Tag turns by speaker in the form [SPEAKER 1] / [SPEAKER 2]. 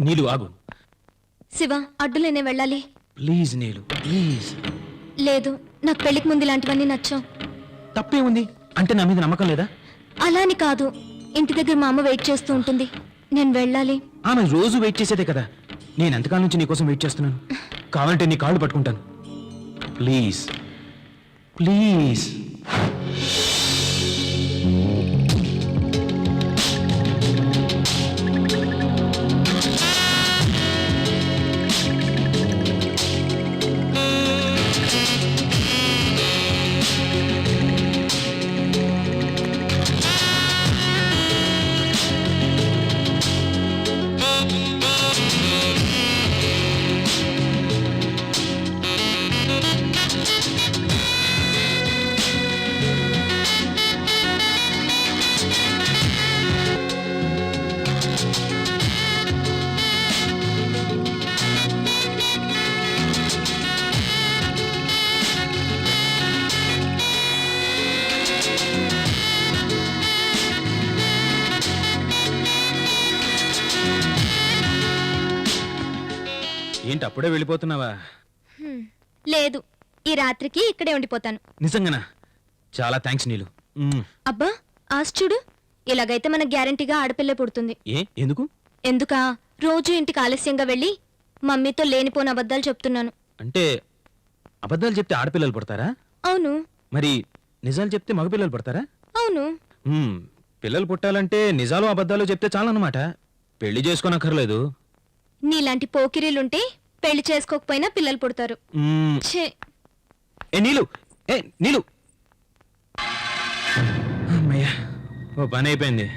[SPEAKER 1] నీలు ఆగు.
[SPEAKER 2] శివ, అడ్డులేనే వెళ్ళాలి.
[SPEAKER 1] Please Neelu, please.
[SPEAKER 2] లేదు, నాకు పెళ్లికి ముందు ఇలాంటివన్నీ నచ్చావు.
[SPEAKER 1] తప్పే ఉంది అంటే నా మీద నమ్మకం లేదా?
[SPEAKER 2] అలా అని కాదు, ఇంటి దగ్గర మా అమ్మ వెయిట్ చేస్తూ ఉంటుంది, నేను వెళ్ళాలి.
[SPEAKER 1] ఆమె రోజు వెయిట్ చేసేదే కదా. నేను ఎంతకాలం నుంచి నీకోసం వెయిట్ చేస్తున్నాను. కావాలంటే నీ కాళ్ళు పట్టుకుంటాను. Please please. ఏంటి అప్పుడే వెళ్ళిపోతున్నావా?
[SPEAKER 2] లేదు, ఈ రాత్రికి ఇక్కడే ఉండిపోతాను.
[SPEAKER 1] నిజంగానా? చాలా థ్యాంక్స్ నీలు.
[SPEAKER 2] అబ్బా, ఆశ చూడు, ఇలాగైతే మనకు గ్యారంటీగా ఆడపిల్లే పుడుతుంది.
[SPEAKER 1] ఎందుకు?
[SPEAKER 2] ఎందుకా, రోజు ఇంటికి ఆలస్యంగా వెళ్ళి మమ్మీతో లేనిపోని అబద్ధాలు చెప్తున్నాను.
[SPEAKER 1] అంటే అబద్ధాలు చెప్తే ఆడపిల్లలు పుడతారా?
[SPEAKER 2] అవును.
[SPEAKER 1] మరి నిజాలు చెప్తే మగపిల్లలు పుడతారా?
[SPEAKER 2] అవును.
[SPEAKER 1] పిల్లలు పుట్టాలంటే నిజాలు అబద్ధాలు చెప్తే చాలన్నమాట. పెళ్లి చేసుకోనక్కర్లేదు.
[SPEAKER 2] నీలాంటి పోకిరీలుంటే పెళ్లి చేసుకోకపోయినా పిల్లలు పుడతారు. ఛే.
[SPEAKER 1] నీలు, నీలు. అమ్మయ్యా, ఓ పని అయిపోయింది.